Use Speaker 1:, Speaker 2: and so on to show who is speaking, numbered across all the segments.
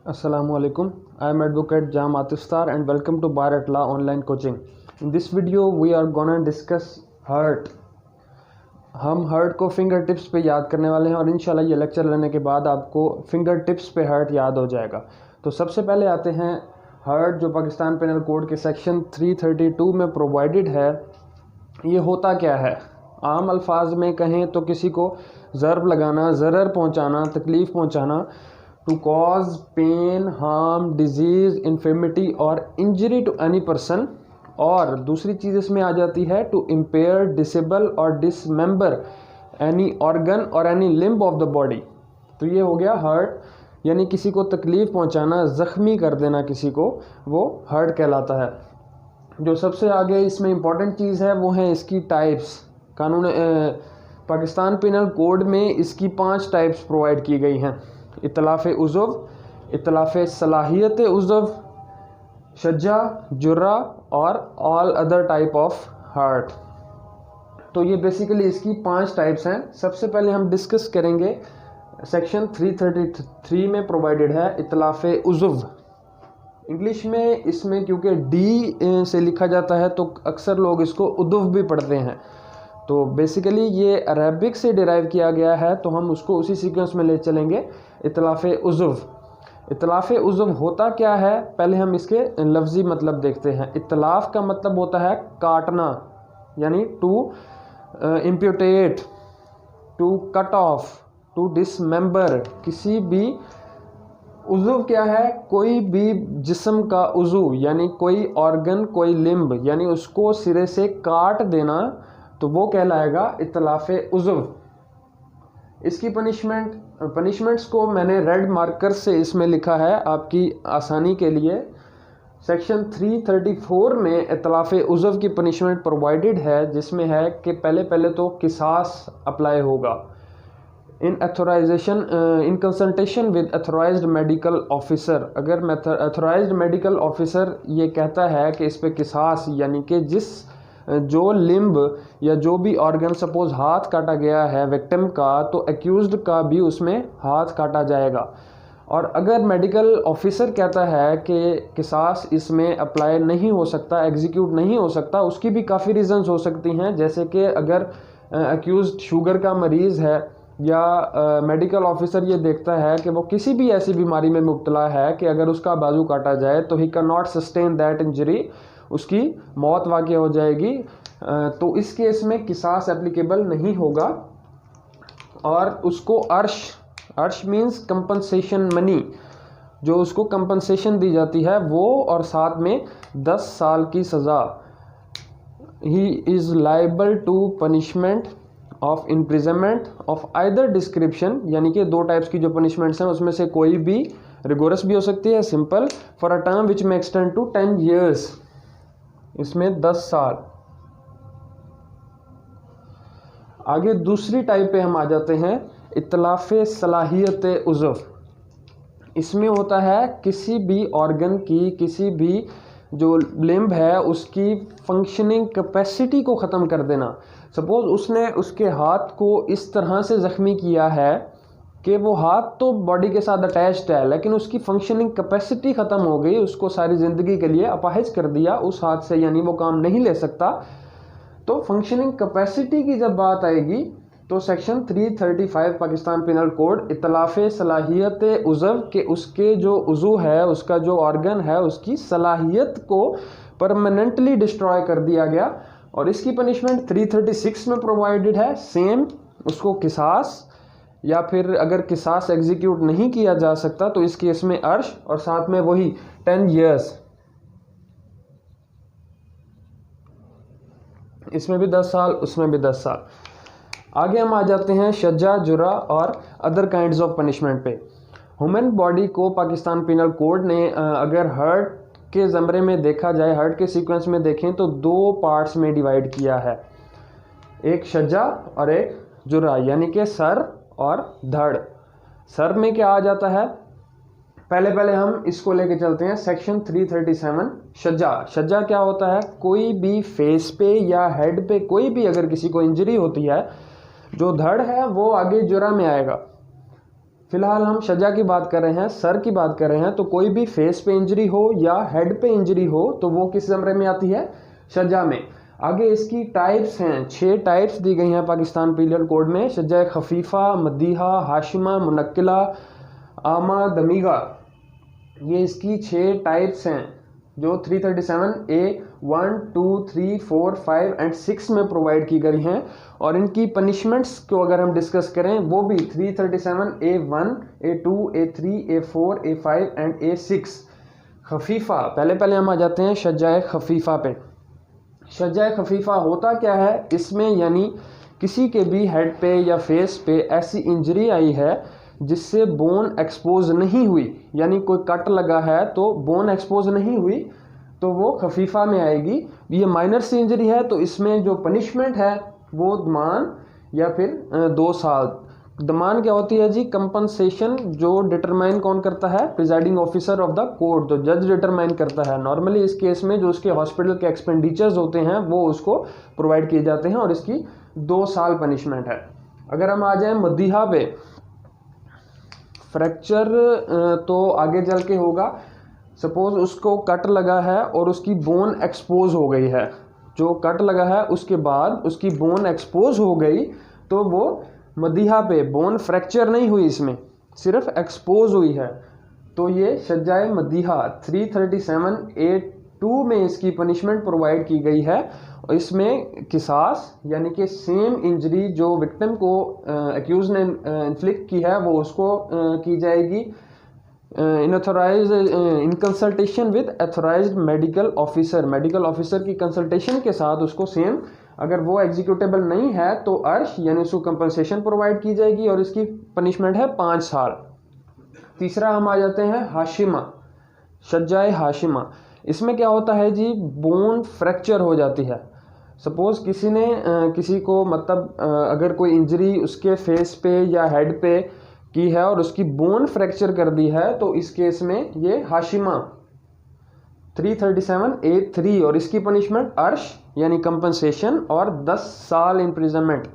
Speaker 1: Assalamualaikum. I am Advocate Jam Atifstar and welcome to Bar at Law online coaching. In this video we are gonna discuss hurt. हम hurt को finger tips पे याद करने वाले हैं और इंशाल्लाह ये लेक्चर लेने के बाद आपको फिंगर टिप्स पे हर्ट याद हो जाएगा। तो सबसे पहले आते हैं हर्ट, जो पाकिस्तान पेनल कोड के सेक्शन 332 में प्रोवाइडेड है। ये होता क्या है? आम अल्फाज में कहें तो किसी को ज़र्ब लगाना, ज़रर पहुंचाना, तकलीफ़ पहुंचाना, to cause pain, harm, disease, infirmity और इंजरी टू एनी पर्सन। और दूसरी चीज़ इसमें आ जाती है टू इम्पेयर, डिसेबल और डिसमेंबर एनी ऑर्गन और any limb of the body. तो ये हो गया हर्ट, यानी किसी को तकलीफ़ पहुंचाना, ज़ख्मी कर देना किसी को, वो हर्ट कहलाता है। जो सबसे आगे इसमें इम्पॉर्टेंट चीज़ है वो है इसकी टाइप्स। कानून पाकिस्तान पेनल कोड में इसकी 5 टाइप्स प्रोवाइड की गई हैं। इतलाफ़-ए-उज़्व, इतलाफ़-ए-सलाहियत उज़्व, शज्जा, जुर्रा और all other type of hurt. तो ये बेसिकली इसकी 5 टाइप्स हैं। सबसे पहले हम डिस्कस करेंगे सेक्शन 333 में प्रोवाइडेड है इतलाफ़-ए-उज़्व। इंग्लिश में इसमें क्योंकि डी से लिखा जाता है तो अक्सर लोग इसको उद्व भी पढ़ते हैं। तो बेसिकली ये अरबिक से डिराइव किया गया है, तो हम उसको उसी सीक्वेंस में ले चलेंगे। इतलाफ़-ए-उज़्व, इतलाफ़-ए-उज़्व होता क्या है, पहले हम इसके लफ्ज़ी मतलब देखते हैं। इतलाफ़ का मतलब होता है काटना, यानी to amputate, to cut off, to dismember किसी भी। उज़्व क्या है? कोई भी जिस्म का उज़्व, यानी कोई ऑर्गन, कोई लिम्ब, यानी उसको सिरे से काट देना, तो वो कहलाएगा इतलाफ़-ए-उज़्व। इसकी पनिशमेंट्स को मैंने रेड मार्कर से इसमें लिखा है आपकी आसानी के लिए। सेक्शन 334 में इतलाफ़-ए-उज़्व की पनिशमेंट प्रोवाइडेड है, जिसमें है कि पहले तो किसास अप्लाई होगा in consultation with authorised medical officer. अगर अथोराइज्ड मेडिकल ऑफिसर ये कहता है कि इस पे किसास, यानी कि जो लिम्ब या जो भी ऑर्गन, सपोज हाथ काटा गया है विक्टिम का, तो एक्यूज्ड का भी उसमें हाथ काटा जाएगा। और अगर मेडिकल ऑफिसर कहता है कि किसास इसमें अप्लाई नहीं हो सकता, एग्जीक्यूट नहीं हो सकता, उसकी भी काफ़ी रीज़न्स हो सकती हैं। जैसे कि अगर एक्यूज्ड शुगर का मरीज़ है या मेडिकल ऑफिसर ये देखता है कि वो किसी भी ऐसी बीमारी में मुब्तला है कि अगर उसका बाजू काटा जाए तो he can not sustain that injury, उसकी मौत वाक़ई हो जाएगी, तो इस केस में किसास एप्लीकेबल नहीं होगा। और उसको अर्श मीन्स कंपनसेशन मनी, जो उसको कंपनसेशन दी जाती है वो, और साथ में 10 साल की सज़ा। He is liable to punishment of imprisonment of either description, यानी कि 2 टाइप्स की जो पनिशमेंट्स हैं उसमें से कोई भी रिगोरस भी हो सकती है, simple, for a term which में एक्सटेंड टू 10 years, इसमें 10 साल। आगे दूसरी टाइप पे हम आ जाते हैं, इतलाफ़-ए-salahiat उज़्व। इसमें होता है किसी भी ऑर्गन की, किसी भी जो लिम्ब है उसकी फंक्शनिंग कैपेसिटी को ख़त्म कर देना। सपोज उसने उसके हाथ को इस तरह से ज़ख्मी किया है कि वो हाथ तो बॉडी के साथ अटैच्ड है, लेकिन उसकी फंक्शनिंग कैपेसिटी ख़त्म हो गई, उसको सारी ज़िंदगी के लिए अपाहिज कर दिया उस हाथ से, यानी वो काम नहीं ले सकता। तो फंक्शनिंग कैपेसिटी की जब बात आएगी तो सेक्शन 335 पाकिस्तान पेनल कोड इतलाफ़-ए-salahiat उज़्व के उसके जो उज़्व है, उसका जो ऑर्गन है, उसकी सलाहियत को परमानेंटली डिस्ट्रॉय कर दिया गया। और इसकी पनिशमेंट 336 में प्रोवाइडेड है, सेम, उसको किसास, या फिर अगर किसास एग्जीक्यूट नहीं किया जा सकता तो इस केस में अर्श, और साथ में वही 10 years, इसमें भी 10 साल, उसमें भी 10 साल। आगे हम आ जाते हैं शज्जा, जुर्रा और अदर काइंड्स ऑफ पनिशमेंट पे। ह्यूमन बॉडी को पाकिस्तान पेनल कोड ने अगर हर्ट के ज़मरे में देखा जाए, हर्ट के सीक्वेंस में देखें तो 2 पार्ट्स में डिवाइड किया है, एक शज्जा और एक जुर्रा, यानी कि सर और धड़। सर में क्या आ जाता है, पहले हम इसको लेके चलते हैं सेक्शन 337 शज्जा क्या होता है? कोई भी फेस पे या हेड पे कोई भी अगर किसी को इंजरी होती है, जो धड़ है वो आगे जुर्रा में आएगा। फिलहाल हम शज्जा की बात कर रहे हैं, सर की बात कर रहे हैं, तो कोई भी फेस पे इंजरी हो या हेड पे इंजरी हो तो वो किस ज़मरे में आती है, शज्जा में। आगे इसकी टाइप्स हैं, 6 टाइप्स दी गई हैं पाकिस्तान पीनल कोड में। शज्जा खफीफ़ा, मदीहा, हाशिमा, मुनक्किला, आमा, दमीगा, ये इसकी 6 टाइप्स हैं जो 337A 1, 2, 3, 4, 5 एंड 6 में प्रोवाइड की गई हैं। और इनकी पनिशमेंट्स को अगर हम डिस्कस करें वो भी 337A1, A2, A3, A4, A5 and A6। खफीफ़ा, पहले हम आ जाते हैं शज्जा खफीफ़ा पे। शज्जा खफीफ़ा होता क्या है, इसमें यानी किसी के भी हेड पे या फेस पे ऐसी इंजरी आई है जिससे बोन एक्सपोज नहीं हुई, यानी कोई कट लगा है तो बोन एक्सपोज नहीं हुई, तो वो खफीफ़ा में आएगी। ये माइनर सी इंजरी है तो इसमें जो पनिशमेंट है वो दमान या फिर 2 साल। दमान क्या होती है जी, कंपनसेशन, जो डिटरमाइन कौन करता है, presiding officer of the court, तो जज डिटरमाइन करता है। नॉर्मली इस केस में जो उसके हॉस्पिटल के एक्सपेंडिचर्स होते हैं वो उसको प्रोवाइड किए जाते हैं और इसकी 2 साल पनिशमेंट है। अगर हम आ जाएं मदीहा पे, फ्रैक्चर तो आगे चल के होगा। सपोज उसको कट लगा है और उसकी बोन एक्सपोज हो गई है, जो कट लगा है उसके बाद उसकी बोन एक्सपोज हो गई तो वो मदीहा पे, बोन फ्रैक्चर नहीं हुई, इसमें सिर्फ एक्सपोज हुई है, तो ये शज्जाए मदीहा 337A2 में इसकी पनिशमेंट प्रोवाइड की गई है। और इसमें किसास यानी कि सेम इंजरी जो विक्टिम को एक्यूज ने इन्फ्लिक्ट की है वो उसको की जाएगी in consultation with authorised medical officer की कंसल्टेशन के साथ उसको सेम, अगर वो एग्जीक्यूटेबल नहीं है तो अर्श यानी उसको कंपनसेशन प्रोवाइड की जाएगी और इसकी पनिशमेंट है 5 साल। तीसरा हम आ जाते हैं हाशिमा, शज्जाए हाशिमा। इसमें क्या होता है जी, बोन फ्रैक्चर हो जाती है। सपोज किसी ने किसी को मतलब अगर कोई इंजरी उसके फेस पे या हेड पे की है और उसकी बोन फ्रैक्चर कर दी है तो इस केस में ये हाशिमा 337A3 और इसकी पनिशमेंट अर्श यानी कंपनसेशन और 10 साल इम्प्रिजनमेंट।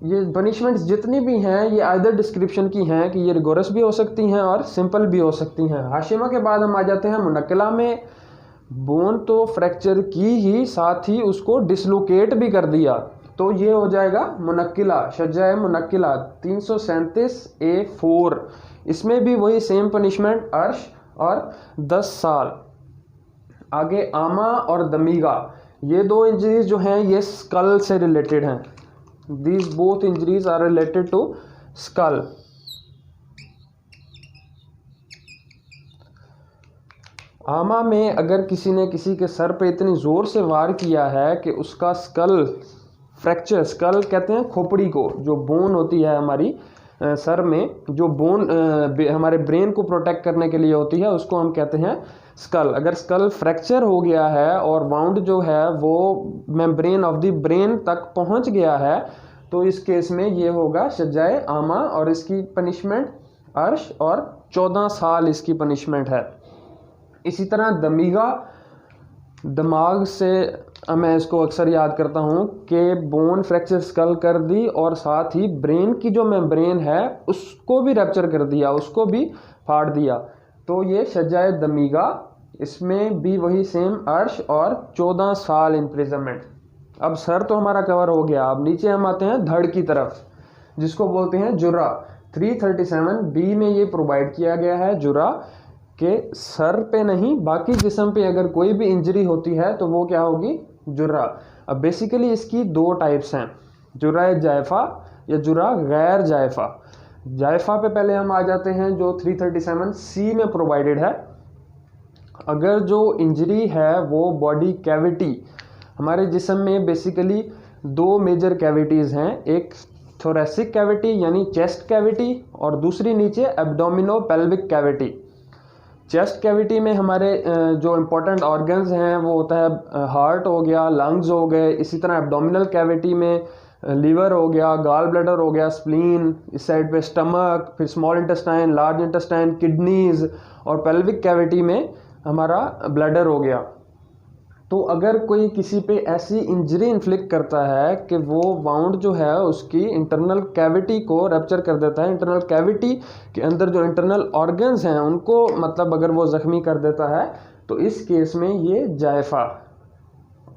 Speaker 1: ये पनिशमेंट्स जितनी भी हैं ये आइदर डिस्क्रिप्शन की हैं कि ये रिगोरस भी हो सकती हैं और सिंपल भी हो सकती हैं। हाशिमा के बाद हम आ जाते हैं मुनक्किला में। बोन तो फ्रैक्चर की ही, साथ ही उसको डिसलोकेट भी कर दिया, तो ये हो जाएगा मुनक्किला, शज्जाए मुनक्किला 337A4। इसमें भी वही सेम पनिशमेंट अर्श और 10 साल। आगे आमा और दमीगा, ये 2 इंजरीज जो हैं ये स्कल से रिलेटेड हैं। These both injuries are related to skull. आमा में अगर किसी ने किसी के सर पे इतनी ज़ोर से वार किया है कि उसका स्कल फ्रैक्चर, स्कल कहते हैं खोपड़ी को, जो बोन होती है हमारी सर में, जो बोन हमारे ब्रेन को प्रोटेक्ट करने के लिए होती है, उसको हम कहते हैं स्कल। अगर स्कल फ्रैक्चर हो गया है और वाउंड जो है वो मेम्ब्रेन ऑफ द ब्रेन तक पहुंच गया है तो इस केस में ये होगा शज्जाए आमा और इसकी पनिशमेंट अर्श और 14 साल इसकी पनिशमेंट है। इसी तरह दमीगा, दिमाग से मैं इसको अक्सर याद करता हूँ कि बोन फ्रैक्चर स्कल कर दी और साथ ही ब्रेन की जो मेम्ब्रेन है उसको भी रैप्चर कर दिया, उसको भी फाड़ दिया, तो ये शज्जाए दमीगा। इसमें भी वही सेम अर्श और 14 साल इम्प्रिजनमेंट। अब सर तो हमारा कवर हो गया, अब नीचे हम आते हैं धड़ की तरफ, जिसको बोलते हैं जुर्रा। 337B में ये प्रोवाइड किया गया है जुर्रा के सर पे नहीं बाकी जिस्म पे अगर कोई भी इंजरी होती है तो वो क्या होगी, जुर्रा। अब बेसिकली इसकी 2 टाइप्स हैं, जुर्रा जायफा या जुर्रा गैर जायफा। जायफा पे पहले हम आ जाते हैं जो 337C में प्रोवाइडेड है। अगर जो इंजरी है वो बॉडी कैविटी, हमारे जिस्म में बेसिकली 2 मेजर कैविटीज़ हैं, एक थोरेसिक कैविटी यानी चेस्ट कैविटी और दूसरी नीचे एब्डोमिनो पेल्विक कैविटी। चेस्ट कैविटी में हमारे जो इम्पोर्टेंट ऑर्गन्स हैं वो होता है हार्ट हो गया, लंग्स हो गए। इसी तरह एब्डोमिनल कैविटी में लीवर हो गया, गॉल ब्लैडर हो गया, स्प्लीन, इस साइड पे स्टमक, फिर small intestine, large intestine, kidneys और पेल्विक कैविटी में हमारा ब्लैडर हो गया। तो अगर कोई किसी पे ऐसी इंजरी इन्फ्लिक्ट करता है कि वो वाउंड जो है उसकी इंटरनल कैविटी को रैप्चर कर देता है, इंटरनल कैविटी के अंदर जो इंटरनल ऑर्गन्स हैं उनको मतलब अगर वो ज़ख्मी कर देता है, तो इस केस में ये जायफ़ा,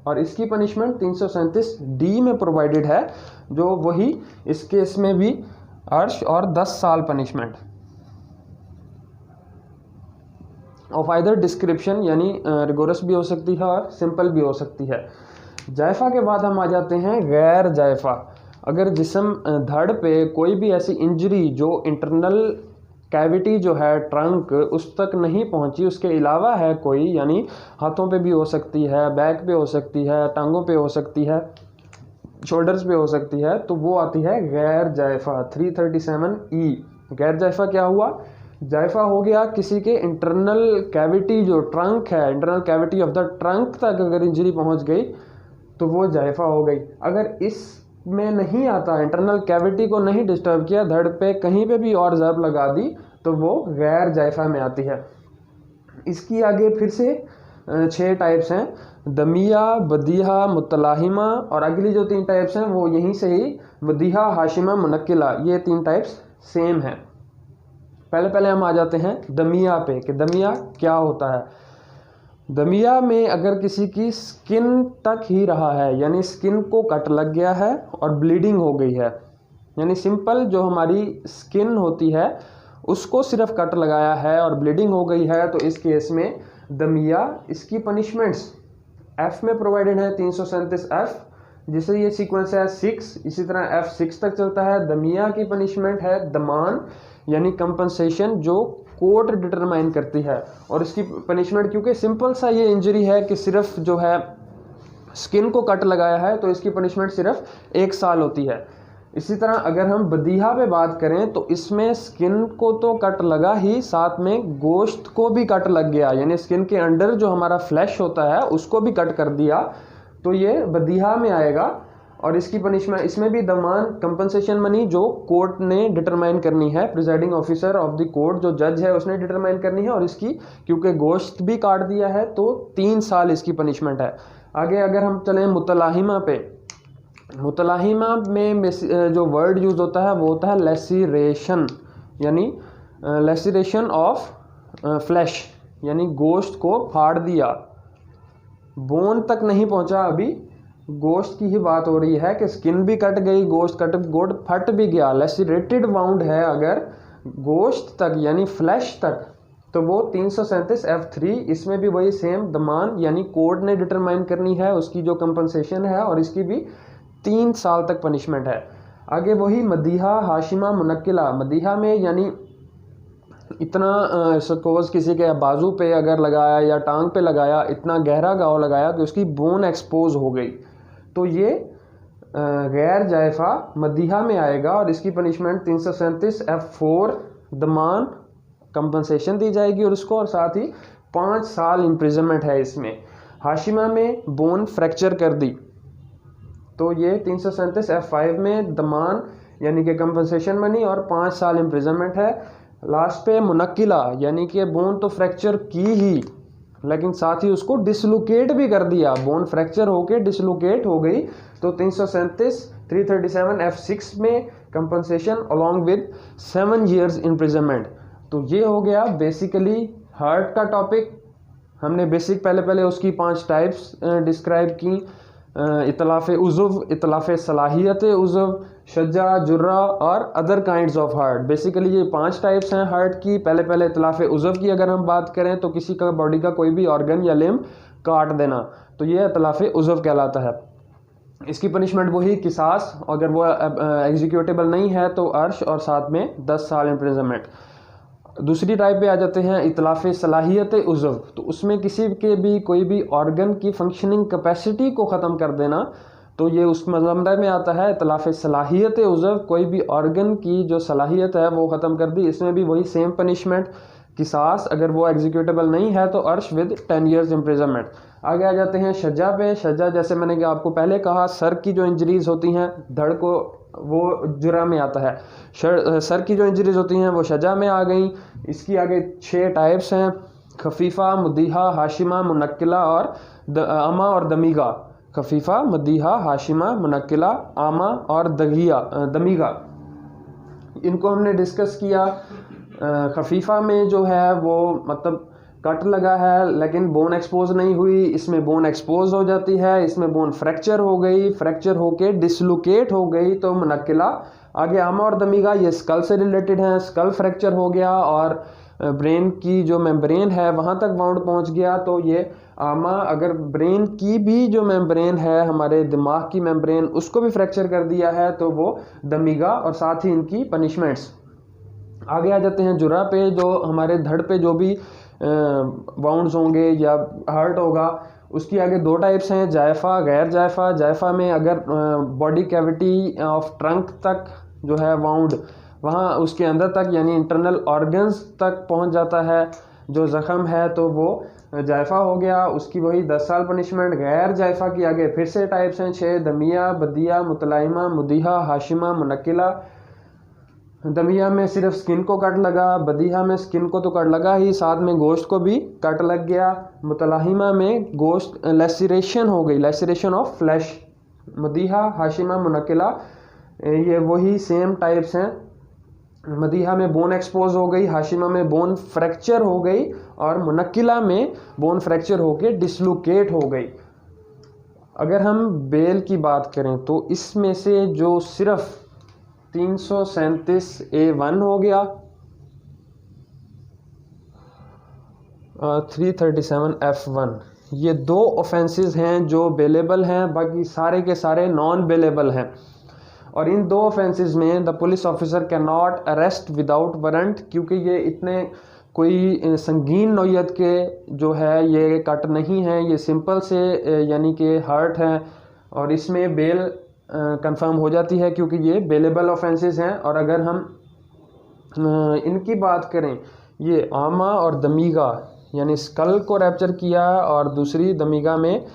Speaker 1: और इसकी पनिशमेंट 337D में प्रोवाइडेड है, जो वही इस केस में भी अर्श और 10 साल पनिशमेंट ऑफ आइदर डिस्क्रिप्शन, यानी रिगोरस भी हो सकती है और सिंपल भी हो सकती है। जायफ़ा के बाद हम आ जाते हैं गैर जायफ़ा। अगर जिस्म धड़ पे कोई भी ऐसी इंजरी जो इंटरनल कैविटी जो है ट्रंक उस तक नहीं पहुंची, उसके अलावा है कोई, यानी हाथों पे भी हो सकती है, बैक पे हो सकती है, टांगों पे हो सकती है, शोल्डर्स पे हो सकती है, तो वो आती है गैर जायफ़ा 337E। गैर जायफ़ा क्या हुआ? जायफ़ा हो गया किसी के इंटरनल कैविटी जो ट्रंक है, internal cavity of the trunk तक अगर इंजरी पहुंच गई तो वो जायफ़ा हो गई। अगर इसमें नहीं आता, इंटरनल कैविटी को नहीं डिस्टर्ब किया, धड़ पे कहीं पे भी और ज़ब लगा दी, तो वो गैर जायफ़ा में आती है। इसकी आगे फिर से 6 टाइप्स हैं, दमिया, बदीहा, मुतलाहिमा, और अगली जो 3 टाइप्स हैं वो यहीं से ही बदीहा, हाशिमा, मुनक्किला, ये 3 टाइप्स सेम हैं। पहले हम आ जाते हैं दमिया पे कि दमिया क्या होता है। दमिया में अगर किसी की स्किन तक ही रहा है, यानी स्किन को कट लग गया है और ब्लीडिंग हो गई है, यानी सिंपल जो हमारी स्किन होती है उसको सिर्फ कट लगाया है और ब्लीडिंग हो गई है, तो इस केस में दमिया, इसकी पनिशमेंट्स F में प्रोवाइडेड है 337F, जिसे ये सीक्वेंस है 6, इसी तरह F6 तक चलता है। दमिया की पनिशमेंट है दमान, यानी कंपनसेशन, जो कोर्ट डिटरमाइन करती है, और इसकी पनिशमेंट क्योंकि सिंपल सा ये इंजरी है कि सिर्फ जो है स्किन को कट लगाया है, तो इसकी पनिशमेंट सिर्फ 1 साल होती है। इसी तरह अगर हम बदीहा पे बात करें तो इसमें स्किन को तो कट लगा ही, साथ में गोश्त को भी कट लग गया, यानी स्किन के अंडर जो हमारा फ्लैश होता है उसको भी कट कर दिया, तो ये बदीहा में आएगा। और इसकी पनिशमेंट, इसमें भी दमान, कंपनसेशन मनी जो कोर्ट ने डिटरमाइन करनी है, presiding officer of the court जो जज है उसने डिटरमाइन करनी है, और इसकी क्योंकि गोश्त भी काट दिया है तो 3 साल इसकी पनिशमेंट है। आगे अगर हम चलें मुतलाहिमा पे, मुतलाहिमा में जो वर्ड यूज होता है वो होता है लेसिरेशन, यानी लेसिरेशन ऑफ फ्लैश, यानी गोश्त को फाड़ दिया, बोन तक नहीं पहुंचा, अभी गोश्त की ही बात हो रही है कि स्किन भी कट गई, गोश्त फट भी गया, लेसिरेटेड वाउंड है अगर गोश्त तक यानी फ्लैश तक, तो वो 337F3, इसमें भी वही सेम दमान, यानी कोर्ट ने डिटरमाइन करनी है उसकी जो कंपनसेशन है, और इसकी भी 3 साल तक पनिशमेंट है। आगे वही मदीहा, हाशिमा, मुनक्किला। मदीहा में यानी इतना सपोज किसी के बाजू पे अगर लगाया या टांग पे लगाया, इतना गहरा घाव लगाया कि उसकी बोन एक्सपोज हो गई, तो ये गैर जायफ़ा मदीहा में आएगा, और इसकी पनिशमेंट 337F4 दमान, कंपनसेशन दी जाएगी और उसको, और साथ ही 5 साल इम्प्रिजनमेंट है इसमें। हाशिमा में बोन फ्रैक्चर कर दी, तो ये 337F5 में दमान यानी कि कंपनसेशन मनी और 5 साल इम्प्रिजनमेंट है। लास्ट पे मुनक्किला, यानी कि बोन तो फ्रैक्चर की ही लेकिन साथ ही उसको डिसलोकेट भी कर दिया, बोन फ्रैक्चर होके डिसलोकेट हो गई, तो 337F6 में compensation along with 7 years imprisonment. तो ये हो गया बेसिकली हार्ट का टॉपिक। हमने बेसिक पहले उसकी 5 टाइप्स डिस्क्राइब की, इतलाफ-ए-उज़्व, इतलाफ-ए-सलाहियत उज़्व, शज्जा, जुर्रा और other kinds of heart. Basically ये 5 टाइप्स हैं हार्ट की। पहले इतलाफ-ए-उज़्व की अगर हम बात करें तो किसी का बॉडी का कोई भी ऑर्गन या लिम्ब काट देना, तो ये इतलाफ-ए-उज़्व कहलाता है। इसकी पनिशमेंट वही किसास, अगर वो एग्जीक्यूटेबल नहीं है तो अर्श, और साथ में 10 साल इम्प्रिजनमेंट। दूसरी टाइप पे आ जाते हैं इतलाफ-ए-सलाहियत उज़्व, तो उसमें किसी के भी कोई भी ऑर्गन की फंक्शनिंग कैपेसिटी को ख़त्म कर देना, तो ये उस मज़मरे में आता है इतलाफ-ए-सलाहियत उज़्व, कोई भी ऑर्गन की जो सलाहियत है वो ख़त्म कर दी। इसमें भी वही सेम पनिशमेंट किसास, अगर वो एग्जीक्यूटेबल नहीं है तो अर्श विद 10 years इम्प्रिजनमेंट। आगे आ जाते हैं शज्जा पे। शज्जा जैसे मैंने आपको पहले कहा, सर की जो इंजरीज़ होती हैं धड़ को, वो जुर्रा में आता है। सर की जो इंजरीज़ होती हैं वो शज्जा में आ गई। इसकी आगे 6 टाइप्स हैं, खफीफ़ा, मुदीहा, हाशिमा, मुनक्किला और आमा और दमीगा, खफीफा, मदीहा, हाशिमा, मुनक्किला, आमा और दमीगा, इनको हमने डिस्कस किया। खफीफा में जो है वो मतलब कट लगा है लेकिन बोन एक्सपोज नहीं हुई, इसमें बोन एक्सपोज हो जाती है, इसमें बोन फ्रैक्चर हो गई, फ्रैक्चर होके डिसलोकेट हो गई तो मुनक्किला। आगे आमा और दमीगा ये स्कल से रिलेटेड हैं, स्कल फ्रैक्चर हो गया और ब्रेन की जो मेम्ब्रेन है वहाँ तक वाउंड पहुँच गया तो ये आमा। अगर ब्रेन की भी जो मेम्ब्रेन है, हमारे दिमाग की मेम्ब्रेन, उसको भी फ्रैक्चर कर दिया है तो वो दमीगा। और साथ ही इनकी पनिशमेंट्स। आगे आ जाते हैं जुर्रा पे, जो हमारे धड़ पे जो भी वाउंड्स होंगे या हर्ट होगा उसकी आगे दो टाइप्स हैं, जायफा, गैर जायफा। जायफा में अगर बॉडी कैविटी ऑफ ट्रंक तक जो है वाउंड, वहाँ उसके अंदर तक यानी इंटरनल ऑर्गन्स तक पहुँच जाता है जो ज़ख़म है तो वो जायफा हो गया, उसकी वही 10 साल पनिशमेंट। गैर जायफा की आगे फिर से टाइप्स हैं 6, दमिया, बदिया, मुतलाइमा, मुदीहा, हाशिमा, मुनक्किला। दमिया में सिर्फ स्किन को कट लगा, बदीहा में स्किन को तो कट लगा ही, साथ में गोश्त को भी कट लग गया। मुतलाहिमा में गोश्त लेसिरेशन हो गई, लेसिरेशन ऑफ फ्लैश। मदीहा, हाशिमा, मुनक्किला ये वही सेम टाइप्स हैं। मदीहा में बोन एक्सपोज हो गई, हाशिमा में बोन फ्रैक्चर हो गई और मुनक्किला में बोन फ्रैक्चर होके डिसलोकेट हो गई। अगर हम बेल की बात करें तो इसमें से जो सिर्फ 337A1 हो गया, 337F1, ये 2 ऑफेंसेस हैं जो बेलेबल हैं, बाकी सारे के सारे नॉन बेलेबल हैं। और इन 2 ऑफेंसेस में the police officer can not arrest without warrant, क्योंकि ये इतने कोई संगीन नौयत के जो है ये कट नहीं है, ये सिंपल से यानी कि हर्ट हैं और इसमें बेल कंफर्म हो जाती है क्योंकि ये बेलेबल ऑफेंसेस हैं। और अगर हम इनकी बात करें, ये आमा और दमीगा यानी स्कल को रैप्चर किया और दूसरी दमीगा में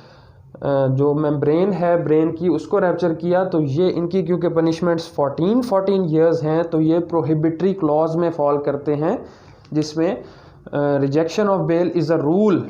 Speaker 1: जो मेम्ब्रेन है ब्रेन की उसको रैप्चर किया, तो ये इनकी क्योंकि पनिशमेंट्स 14 ईयर्स हैं तो ये प्रोहिबिटरी क्लॉज में फॉल करते हैं, जिसमें rejection of bail is a rule